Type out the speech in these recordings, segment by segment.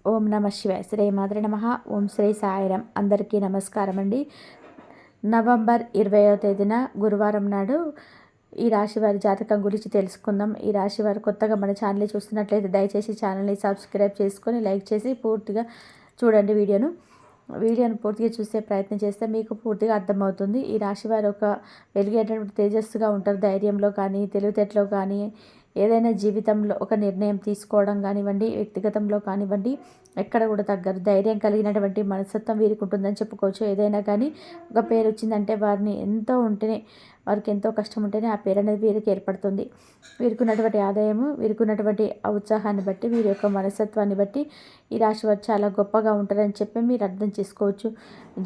ఓం నమ శివాయ. శ్రీమాత్రే నమః. ఓం శ్రీ సాయిరాం. అందరికీ నమస్కారం అండి. నవంబర్ 20వ తేదీన గురువారం నాడు ఈ రాశి వారి జాతకం గురించి తెలుసుకుందాం. ఈ రాశి వారు కొత్తగా మన ఛానల్ని చూస్తున్నట్లయితే దయచేసి ఛానల్ని సబ్స్క్రైబ్ చేసుకొని లైక్ చేసి పూర్తిగా చూడండి. వీడియోను పూర్తిగా చూసే ప్రయత్నం చేస్తే మీకు పూర్తిగా అర్థమవుతుంది. ఈ రాశి వారు ఒక వెలిగేటటువంటి తేజస్సుగా ఉంటారు. ధైర్యంలో కానీ, తెలివితేటలో కానీ, ఏదైనా జీవితంలో ఒక నిర్ణయం తీసుకోవడం కానివ్వండి, వ్యక్తిగతంలో కానివ్వండి, ఎక్కడ కూడా తగ్గరు. ధైర్యం కలిగినటువంటి మనస్తత్వం వీరికి ఉంటుందని చెప్పుకోవచ్చు. ఏదైనా కానీ ఒక పేరు వచ్చిందంటే వారిని ఎంతో ఉంటేనే, వారికి ఎంతో కష్టం ఉంటేనే ఆ పేరు అనేది వీరికి ఏర్పడుతుంది. వీరికి ఉన్నటువంటి ఆదాయము, వీరికి ఉన్నటువంటి ఉత్సాహాన్ని బట్టి, వీరి యొక్క మనస్తత్వాన్ని బట్టి ఈ రాశి వారు చాలా గొప్పగా ఉంటారని చెప్పి మీరు అర్థం చేసుకోవచ్చు.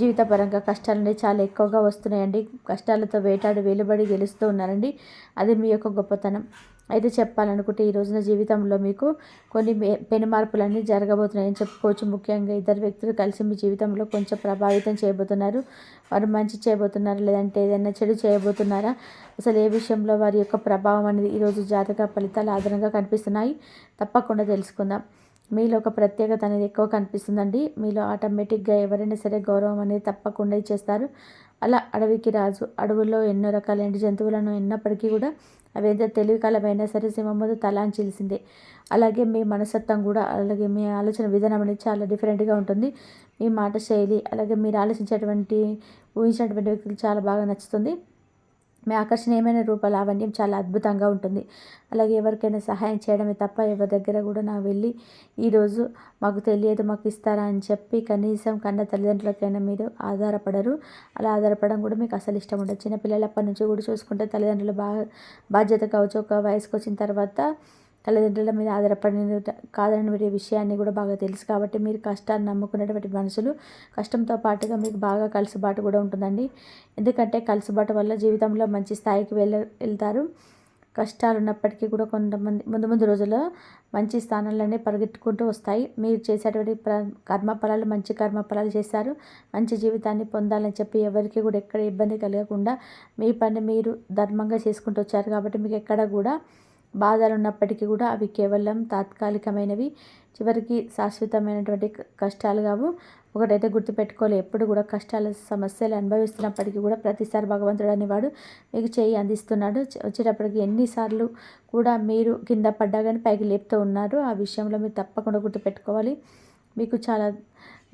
జీవితపరంగా కష్టాలనేవి చాలా ఎక్కువగా వస్తున్నాయండి. కష్టాలతో వేటాడి వెలుబడి గెలుస్తూ ఉన్నారండి. అది మీ యొక్క గొప్పతనం. అయితే చెప్పాలనుకుంటే ఈ రోజున జీవితంలో మీకు కొన్ని పెను మార్పులన్నీ జరగబోతున్నాయని చెప్పుకోవచ్చు. ముఖ్యంగా ఇద్దరు వ్యక్తులు కలిసి మీ జీవితంలో కొంచెం ప్రభావితం చేయబోతున్నారు. వారు మంచి చేయబోతున్నారు, లేదంటే ఏదైనా చెడు చేయబోతున్నారా, అసలు ఏ విషయంలో వారి యొక్క ప్రభావం అనేది ఈరోజు జాతక ఫలితాలు ఆధారంగా కనిపిస్తున్నాయి. తప్పకుండా తెలుసుకుందాం. మీలో ఒక ప్రత్యేకత అనేది ఎక్కువ కనిపిస్తుందండి. మీలో ఆటోమేటిక్గా ఎవరైనా సరే గౌరవం అనేది తప్పకుండా ఇచ్చేస్తారు. అలా అడవికి రాజు. అడవుల్లో ఎన్నో రకాలైన జంతువులను ఉన్నప్పటికీ కూడా అవి ఎంత తెలివికలమైనా సరే సింహం ముందు తలాంచిల్సిందే. అలాగే మీ మనస్తత్వం కూడా, అలాగే మీ ఆలోచన విధానం అనేది చాలా డిఫరెంట్గా ఉంటుంది. మీ మాట శైలి, అలాగే మీరు ఊహించినటువంటి వ్యక్తులు చాలా బాగా నచ్చుతుంది. మీ ఆకర్షణీయమైన రూపలావణ్యం చాలా అద్భుతంగా ఉంటుంది. అలాగే ఎవరికైనా సహాయం చేయడమే తప్ప ఎవరి దగ్గర కూడా నా వెళ్ళి ఈరోజు మాకు తెలియదు, మాకు ఇస్తారా అని చెప్పి కనీసం కన్న తల్లిదండ్రులకైనా మీరు ఆధారపడరు. అలా ఆధారపడడం కూడా మీకు అసలు ఇష్టం ఉండదు. చిన్నపిల్లలప్పటి నుంచి కూడా చూసుకుంటే తల్లిదండ్రులు బాధ్యత కావచ్చు. ఒక వయసుకు వచ్చిన తర్వాత తల్లిదండ్రుల మీద ఆధారపడిన కాదని మీరు విషయాన్ని కూడా బాగా తెలుసు. కాబట్టి మీరు కష్టాన్ని నమ్ముకునేటువంటి మనుషులు, కష్టంతో పాటుగా మీకు బాగా కలుసుబాటు కూడా ఉంటుందండి. ఎందుకంటే కలుసుబాటు వల్ల జీవితంలో మంచి స్థాయికి వెళ్తారు. కష్టాలు ఉన్నప్పటికీ కూడా కొంతమంది ముందు రోజుల్లో మంచి స్థానాలనే పరిగెత్తుకుంటూ వస్తాయి. మీరు చేసేటువంటి కర్మఫలాలు మంచి కర్మఫలాలు చేస్తారు. మంచి జీవితాన్ని పొందాలని చెప్పి ఎవరికి కూడా ఎక్కడ ఇబ్బంది కలగకుండా మీ పని మీరు ధర్మంగా చేసుకుంటూ వచ్చారు. కాబట్టి మీకు ఎక్కడ కూడా బాధలు ఉన్నప్పటికీ కూడా అవి కేవలం తాత్కాలికమైనవి, చివరికి శాశ్వతమైనటువంటి కష్టాలు కావు. ఒకటైతే గుర్తుపెట్టుకోవాలి, ఎప్పుడు కూడా సమస్యలు అనుభవిస్తున్నప్పటికీ కూడా ప్రతిసారి భగవంతుడు అనేవాడు మీకు చేయి అందిస్తున్నాడు. వచ్చేటప్పటికి ఎన్నిసార్లు కూడా మీరు కింద పడ్డా కానీ పైకి లేపుతూ ఉన్నారు. ఆ విషయంలో మీరు తప్పకుండా గుర్తుపెట్టుకోవాలి. మీకు చాలా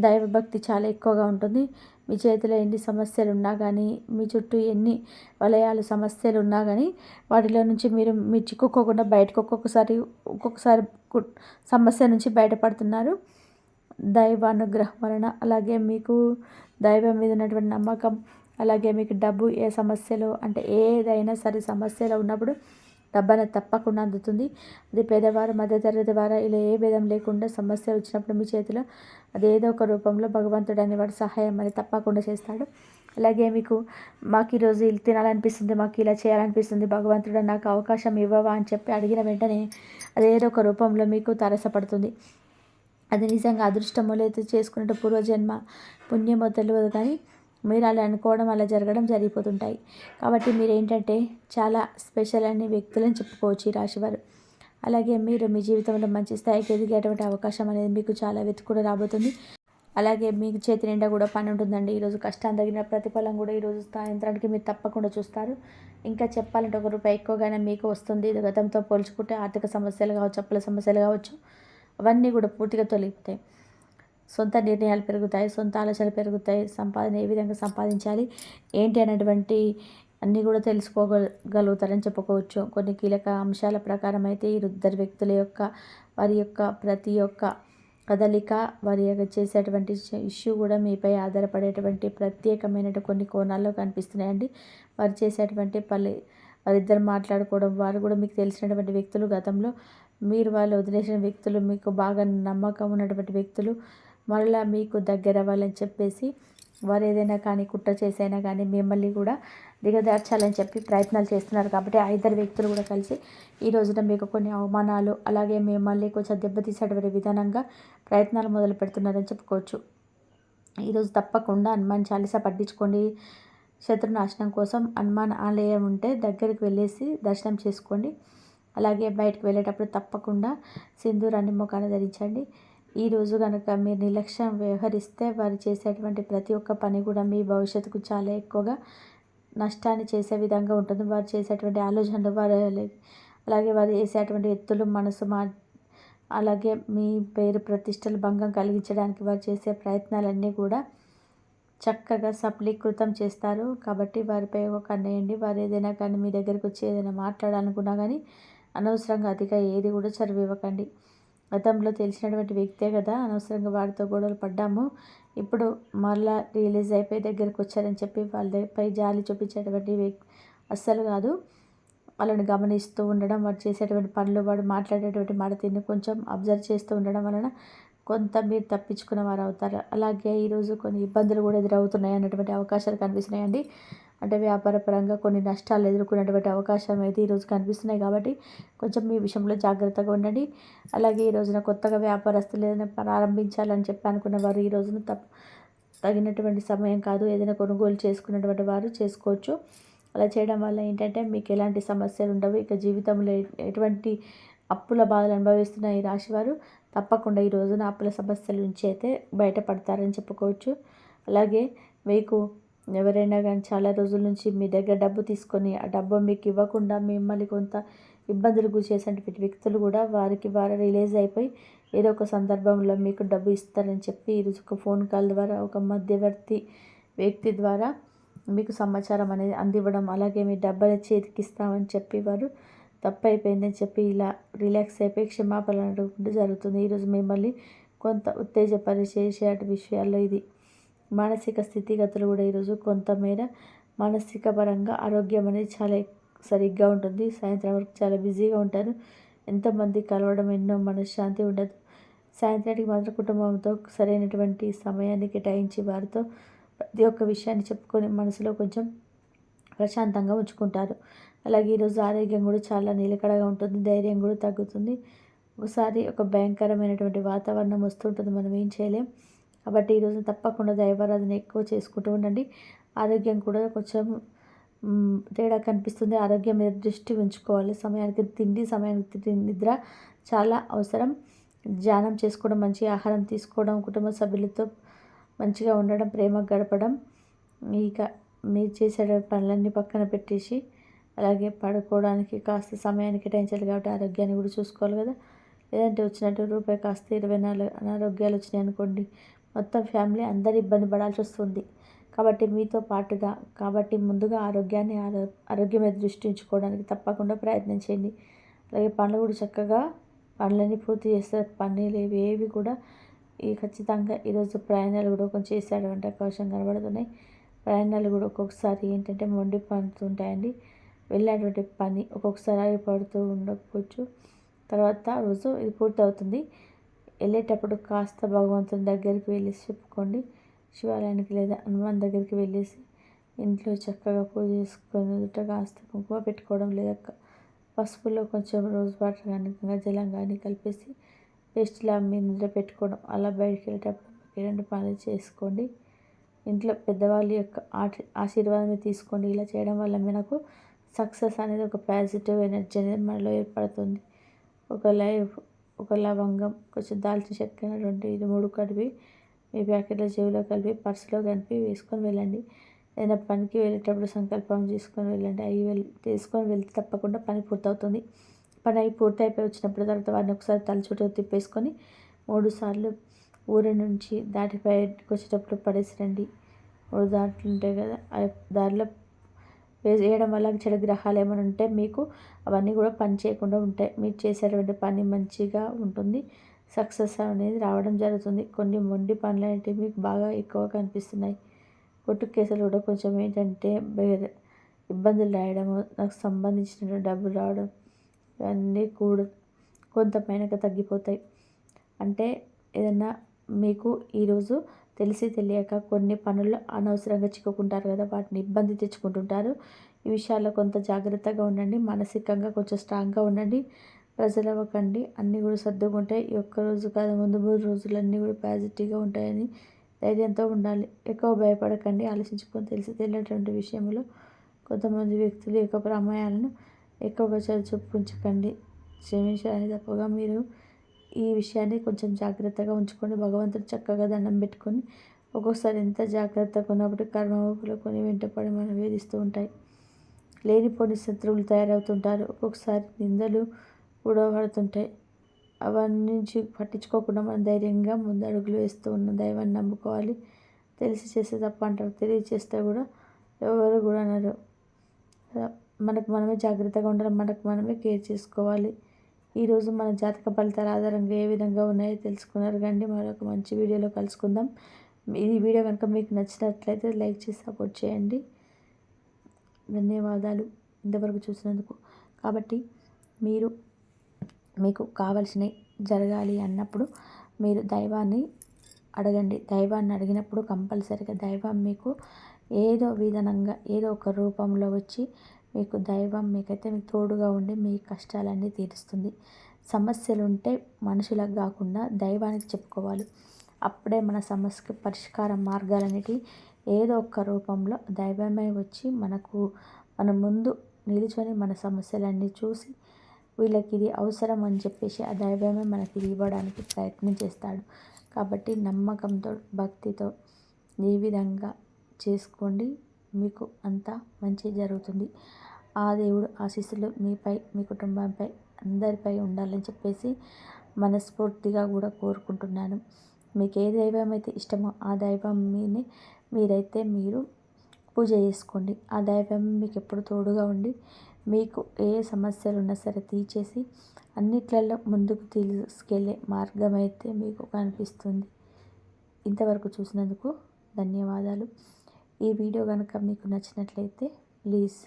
దైవభక్తి చాలా ఎక్కువగా ఉంటుంది. మీ చేతిలో ఎన్ని సమస్యలు ఉన్నా కానీ, మీ చుట్టూ ఎన్ని వలయాలు సమస్యలు ఉన్నా కానీ వాటిలో నుంచి మీరు చిక్కుకోకుండా బయటకు ఒక్కొక్కసారి సమస్య నుంచి బయటపడుతున్నారు దైవానుగ్రహం వలన. అలాగే మీకు దైవం మీద ఉన్నటువంటి నమ్మకం, అలాగే మీకు డబ్బు ఏ సమస్యలో అంటే ఏదైనా సరే సమస్యలో ఉన్నప్పుడు డబ్బు అనేది తప్పకుండా అందుతుంది. అది పేదవారు, మధ్యతరగతి వారు, ఇలా ఏ భేదం లేకుండా సమస్య వచ్చినప్పుడు మీ చేతిలో అదేదో ఒక రూపంలో భగవంతుడు అనేవాడు సహాయం అనేది తప్పకుండా చేస్తాడు. అలాగే మీకు మాకు ఈరోజు ఇది తినాలనిపిస్తుంది, మాకు ఇలా చేయాలనిపిస్తుంది, భగవంతుడు నాకు అవకాశం ఇవ్వవా అని చెప్పి అడిగిన వెంటనే అదేదో ఒక రూపంలో మీకు తారసపడుతుంది. అది నిజంగా అదృష్టమో లేదా చేసుకున్నట్టు పూర్వజన్మ పుణ్యమో తెలియదు, కానీ మీరు అలా అనుకోవడం, అలా జరగడం జరిగిపోతుంటాయి. కాబట్టి మీరు ఏంటంటే చాలా స్పెషల్ అనే వ్యక్తులని చెప్పుకోవచ్చు ఈ రాశివారు. అలాగే మీరు మీ జీవితంలో మంచి స్థాయికి ఎదిగేటువంటి అవకాశం అనేది మీకు చాలా వెతుకుడు రాబోతుంది. అలాగే మీకు చేతి నిండా కూడా పని ఉంటుందండి. ఈరోజు కష్టాన్ని తగిన ప్రతిఫలం కూడా ఈరోజు సాయంత్రానికి మీరు తప్పకుండా చూస్తారు. ఇంకా చెప్పాలంటే ₹1 ఎక్కువగానే మీకు వస్తుంది. ఇది గతంతో పోల్చుకుంటే ఆర్థిక సమస్యలు కావచ్చు, అప్పుల సమస్యలు కావచ్చు, అవన్నీ కూడా పూర్తిగా తొలగిపోతాయి. సొంత నిర్ణయాలు పెరుగుతాయి, సొంత ఆలోచనలు పెరుగుతాయి. సంపాదన ఏ విధంగా సంపాదించాలి ఏంటి అనేటువంటి అన్నీ కూడా తెలుసుకోగలుగుతారని చెప్పుకోవచ్చు. కొన్ని కీలక అంశాల ప్రకారం అయితే ఈ ఇద్దరు వ్యక్తుల యొక్క వారి యొక్క ప్రతి ఒక్క కదలిక, వారి యొక్క చేసేటువంటి ఇష్యూ కూడా మీపై ఆధారపడేటువంటి ప్రత్యేకమైన కొన్ని కోణాల్లో కనిపిస్తున్నాయండి. వారు చేసేటువంటి వారిద్దరు మాట్లాడుకోవడం, వారు కూడా మీకు తెలిసినటువంటి వ్యక్తులు, గతంలో మీరు వాళ్ళు వదిలేసిన వ్యక్తులు, మీకు బాగా నమ్మకం ఉన్నటువంటి వ్యక్తులు మరలా మీకు దగ్గర అవ్వాలని చెప్పేసి వారు ఏదైనా కానీ కుట్ర చేసైనా కానీ మిమ్మల్ని కూడా దిగదార్చాలని చెప్పి ప్రయత్నాలు చేస్తున్నారు. కాబట్టి ఆ ఇద్దరు వ్యక్తులు కూడా కలిసి ఈ రోజున మీకు కొన్ని అవమానాలు, అలాగే మిమ్మల్ని కొంచెం దెబ్బతీసేటువంటి విధానంగా ప్రయత్నాలు మొదలు పెడుతున్నారని చెప్పుకోవచ్చు. ఈరోజు తప్పకుండా హనుమాన్ చాలీసా పట్టించుకోండి. శత్రునాశనం కోసం హనుమాన్ ఆలయం ఉంటే దగ్గరికి వెళ్ళేసి దర్శనం చేసుకోండి. అలాగే బయటకు వెళ్ళేటప్పుడు తప్పకుండా సింధూరాన్ని ముఖాన ధరించండి. ఈరోజు కనుక మీరు నిర్లక్ష్యం వ్యవహరిస్తే వారు చేసేటువంటి ప్రతి ఒక్క పని కూడా మీ భవిష్యత్తుకు చాలా ఎక్కువగా నష్టాన్ని చేసే విధంగా ఉంటుంది. వారు చేసేటువంటి ఆలోచనలు అలాగే వారు చేసేటువంటి ఎత్తులు మనసు అలాగే మీ పేరు ప్రతిష్టలు భంగం కలిగించడానికి వారు చేసే ప్రయత్నాలన్నీ కూడా చక్కగా సఫలీకృతం చేస్తారు. కాబట్టి వారిపై ఒక కన్నేయండి. వారు ఏదైనా కానీ మీ దగ్గరికి వచ్చి ఏదైనా మాట్లాడాలనుకున్నా కానీ అనవసరంగా అతిగా ఏది కూడా చదివివ్వకండి. గతంలో తెలిసినటువంటి వ్యక్తే కదా, అనవసరంగా వారితో గొడవలు పడ్డాము, ఇప్పుడు మళ్ళా రియలైజ్ అయిపోయి దగ్గరికి వచ్చారని చెప్పి వాళ్ళపై జాలి చూపించేటువంటి అస్సలు కాదు. వాళ్ళని గమనిస్తూ ఉండడం, వాడు చేసేటువంటి పనులు, వాడు మాట్లాడేటువంటి మాట తీరుని కొంచెం అబ్జర్వ్ చేస్తూ ఉండడం వలన కొంత మీరు తప్పించుకున్న వారు అవుతారు. అలాగే ఈరోజు కొన్ని ఇబ్బందులు కూడా ఎదురవుతున్నాయి అన్నటువంటి అవకాశాలు కనిపిస్తున్నాయండి. అంటే వ్యాపార పరంగా కొన్ని నష్టాలు ఎదుర్కొనేటువంటి అవకాశం అయితే ఈరోజు కనిపిస్తున్నాయి. కాబట్టి కొంచెం మీ విషయంలో జాగ్రత్తగా ఉండండి. అలాగే ఈ రోజున కొత్తగా వ్యాపారస్తులు ఏదైనా ప్రారంభించాలని చెప్పి అనుకున్న వారు ఈ రోజున తగినటువంటి సమయం కాదు. ఏదైనా కొనుగోలు చేసుకున్నటువంటి వారు చేసుకోవచ్చు. అలా చేయడం వల్ల ఏంటంటే మీకు ఎలాంటి సమస్యలు ఉండవు. ఇక జీవితంలో ఎటువంటి అప్పుల బాధలు అనుభవిస్తున్న ఈ రాశివారు తప్పకుండా ఈ రోజున అప్పుల సమస్యల నుంచి అయితే బయటపడతారని చెప్పుకోవచ్చు. అలాగే మీకు ఎవరైనా కానీ చాలా రోజుల నుంచి మీ దగ్గర డబ్బు తీసుకొని ఆ డబ్బు మీకు ఇవ్వకుండా మిమ్మల్ని కొంత ఇబ్బందులు గురి చేసేటువంటి వ్యక్తులు కూడా వారు రిలీజ్ అయిపోయి ఏదో ఒక సందర్భంలో మీకు డబ్బు ఇస్తారని చెప్పి ఈరోజు ఒక ఫోన్ కాల్ ద్వారా ఒక మధ్యవర్తి వ్యక్తి ద్వారా మీకు సమాచారం అనేది అందివ్వడం, అలాగే మీ డబ్బుని చేతికిస్తామని చెప్పి వారు తప్పు అయిపోయిందని చెప్పి ఇలా రిలాక్స్ అయిపోయి క్షమాపణ అడుగుకుంటూ జరుగుతుంది. ఈరోజు మిమ్మల్ని కొంత ఉత్తేజపరిచేసే విషయాల్లో ఇది. మానసిక స్థితిగతులు కూడా ఈరోజు కొంతమేర మానసిక పరంగా ఆరోగ్యం అనేది చాలా సరిగ్గా ఉంటుంది. సాయంత్రం వరకు చాలా బిజీగా ఉంటారు. ఎంతోమంది కలవడం, ఎన్నో మనశ్శాంతి ఉండదు. సాయంత్రానికి మాత్రం కుటుంబంతో సరైనటువంటి సమయాన్ని కేటాయించి వారితో ప్రతి ఒక్క విషయాన్ని చెప్పుకొని మనసులో కొంచెం ప్రశాంతంగా ఉంచుకుంటారు. అలాగే ఈరోజు ఆరోగ్యం కూడా చాలా నిలకడగా ఉంటుంది. ధైర్యం కూడా తగ్గుతుంది. ఒకసారి ఒక భయంకరమైనటువంటి వాతావరణం వస్తుంటుంది, మనం ఏం చేయలేం. కాబట్టి ఈరోజు తప్పకుండా దైవారాధన ఎక్కువ చేసుకుంటూ ఉండండి. ఆరోగ్యం కూడా కొంచెం తేడా కనిపిస్తుంది. ఆరోగ్యం మీద దృష్టి ఉంచుకోవాలి. సమయానికి తిండి, సమయానికి నిద్ర చాలా అవసరం. ధ్యానం చేసుకోవడం, మంచి ఆహారం తీసుకోవడం, కుటుంబ సభ్యులతో మంచిగా ఉండడం, ప్రేమ గడపడం, ఇక మీరు చేసే పనులన్నీ పక్కన పెట్టేసి అలాగే పడుకోవడానికి కాస్త సమయాన్ని కేటాయించాలి. కాబట్టి ఆరోగ్యాన్ని కూడా చూసుకోవాలి కదా. లేదంటే వచ్చినట్టు రూపాయి కాస్త 24 అనారోగ్యాలు వచ్చినాయి అనుకోండి, మొత్తం ఫ్యామిలీ అందరు ఇబ్బంది పడాల్సి వస్తుంది. కాబట్టి మీతో పాటుగా ముందుగా ఆరోగ్యం మీద దృష్టి ఉంచుకోవడానికి తప్పకుండా ప్రయత్నం చేయండి. అలాగే పనులు కూడా చక్కగా పనులన్నీ పూర్తి చేస్తారు. పనులు ఏవి కూడా ఖచ్చితంగా ఈరోజు ప్రయాణాలు కూడా కొంచెం చేసేటువంటి అవకాశం కనబడుతున్నాయి. ప్రయాణాలు కూడా ఒక్కొక్కసారి ఏంటంటే మొండి పడుతుంటాయండి. వెళ్ళినటువంటి పని ఒక్కొక్కసారి పడుతూ ఉండకపోవచ్చు. తర్వాత రోజు ఇది పూర్తవుతుంది. వెళ్ళేటప్పుడు కాస్త భగవంతుని దగ్గరికి వెళ్ళేసి చెప్పుకోండి. శివాలయానికి లేదా హనుమాన్ దగ్గరికి వెళ్ళేసి ఇంట్లో చక్కగా పూజ చేసుకొని కాస్త కుంకుమ పెట్టుకోవడం, లేదా పసుపులో కొంచెం రోజ్ వాటర్ కానీ గంగాజలం కానీ కలిపేసి పేస్ట్లా మీ నిద్ర పెట్టుకోవడం, అలా బయటికి వెళ్ళేటప్పుడు రెండు పనులు చేసుకోండి. ఇంట్లో పెద్దవాళ్ళ యొక్క ఆశీర్వాదం తీసుకోండి. ఇలా చేయడం వల్ల మనకు సక్సెస్ అనేది ఒక పాజిటివ్ ఎనర్జీ అనేది మనలో ఏర్పడుతుంది. ఒక లవంగం, కొంచెం దాల్చిన చెక్క, 2-3 కలిపి మీ ప్యాకెట్లో చెవిలో కలిపి పర్సులో కలిపి వేసుకొని వెళ్ళండి. ఏదైనా పనికి వెళ్ళేటప్పుడు సంకల్పం చేసుకొని వెళ్ళండి. అవి తీసుకొని వెళ్తే తప్పకుండా పని పూర్తవుతుంది. పని పూర్తి అయిపోయి వచ్చినప్పుడు తర్వాత వారిని ఒకసారి తల చుట్టూ తిప్పేసుకొని 3 సార్లు ఊరి నుంచి దాటి బయటకు వచ్చేటప్పుడు పడేసి రండి. 3 దారులు ఉంటాయి కదా, ఆ దారిలో వేయడం వల్ల చెడు గ్రహాలు ఏమైనా ఉంటే మీకు అవన్నీ కూడా పని చేయకుండా ఉంటాయి. మీరు చేసేటువంటి పని మంచిగా ఉంటుంది. సక్సెస్ అనేది రావడం జరుగుతుంది. కొన్ని మొండి పనులు అనేవి మీకు బాగా ఎక్కువ కనిపిస్తున్నాయి. కోర్టు కేసులు కూడా కొంచెం ఏంటంటే ఇబ్బందులు రాయడము, నాకు సంబంధించిన డబ్బులు రావడం, ఇవన్నీ కూడా కొంత పైనగా తగ్గిపోతాయి. అంటే ఏదన్నా మీకు ఈరోజు తెలిసి తెలియక కొన్ని పనుల్లో అనవసరంగా చిక్కుకుంటారు కదా, వాటిని ఇబ్బంది తెచ్చుకుంటుంటారు. ఈ విషయాల్లో కొంత జాగ్రత్తగా ఉండండి. మానసికంగా కొంచెం స్ట్రాంగ్గా ఉండండి. ప్రెజర్ అవ్వకండి. అన్నీ కూడా సర్దుకుంటాయి. ఈ ఒక్కరోజు కాదు, ముందు 3 రోజులు అన్నీ కూడా పాజిటివ్గా ఉంటాయని ధైర్యంతో ఉండాలి. ఎక్కువ భయపడకండి. ఆలోచించుకొని తెలిసి తెలియనటువంటి విషయంలో కొంతమంది వ్యక్తులు యొక్క ప్రమేయాలను ఎక్కువగా చొప్పించకండి. క్షమించడానికి తప్పగా మీరు ఈ విషయాన్ని కొంచెం జాగ్రత్తగా ఉంచుకొని భగవంతుడు చక్కగా దండం పెట్టుకొని ఒక్కొక్కసారి ఎంత జాగ్రత్తగా ఉన్నప్పుడు కర్మలు కొని వెంటపడి మనం వేధిస్తూ ఉంటాయి. లేనిపోని శత్రువులు తయారవుతుంటారు. ఒక్కొక్కసారి నిందలు కూడా పడుతుంటాయి. అవన్నీ పట్టించుకోకుండా మనం ధైర్యంగా ముందడుగులు వేస్తూ ఉన్న దైవాన్ని నమ్ముకోవాలి. తెలిసి చేస్తే తప్ప అంటారు, తెలియచేస్తే కూడా ఎవరు కూడా అనరు. మనకు మనమే జాగ్రత్తగా ఉండాలి, మనకు మనమే కేర్ చేసుకోవాలి. ఈరోజు మన జాతక ఫలితాల ఆధారంగా ఏ విధంగా ఉన్నాయో తెలుసుకున్నారు కండి. మరొక మంచి వీడియోలో కలుసుకుందాం. ఈ వీడియో కనుక మీకు నచ్చినట్లయితే లైక్ చేసి సపోర్ట్ చేయండి. ధన్యవాదాలు ఇంతవరకు చూసినందుకు. కాబట్టి మీకు కావాల్సినవి జరగాలి అన్నప్పుడు మీరు దైవాన్ని అడగండి. దైవాన్ని అడిగినప్పుడు కంపల్సరీగా దైవం మీకు ఏదో విధానంగా ఏదో ఒక రూపంలో వచ్చి దైవం మీకైతే మీకు తోడుగా ఉండి మీ కష్టాలన్నీ తీరుస్తుంది. సమస్యలు ఉంటే మనుషులకు కాకుండా దైవానికి చెప్పుకోవాలి. అప్పుడే మన సమస్యకు పరిష్కార మార్గాలన్నిటి ఏదో ఒక రూపంలో దైవమే వచ్చి మన ముందు నిలుచొని మన సమస్యలన్నీ చూసి వీళ్ళకి ఇది అవసరం అని చెప్పేసి ఆ దైవమే మనకి ఇది ఇవ్వడానికి ప్రయత్నం చేస్తాడు. కాబట్టి నమ్మకంతో భక్తితో ఈ విధంగా చేసుకోండి, మీకు అంతా మంచి జరుగుతుంది. ఆ దేవుడు ఆశీస్సులు మీపై మీ కుటుంబంపై అందరిపై ఉండాలని చెప్పేసి మనస్ఫూర్తిగా కూడా కోరుకుంటున్నాను. మీకు ఏ దైవం అయితే ఇష్టమో ఆ దైవం మీరు పూజ చేసుకోండి. ఆ దైవం మీకు ఎప్పుడు తోడుగా ఉండి మీకు ఏ సమస్యలు ఉన్నా సరే తీర్చేసి అన్నిట్లలో ముందుకు తీసుకెళ్ళే మార్గం అయితే మీకు కనిపిస్తుంది. ఇంతవరకు చూసినందుకు ధన్యవాదాలు. ఈ వీడియో కనుక మీకు నచ్చినట్లయితే ప్లీజ్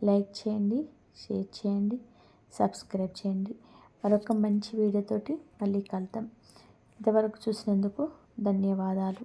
లైక్ చేయండి, షేర్ చేయండి, సబ్స్క్రైబ్ చేయండి. మరొక మంచి వీడియోతోటి మళ్ళీ కలుద్దాం. ఇంతవరకు చూసినందుకు ధన్యవాదాలు.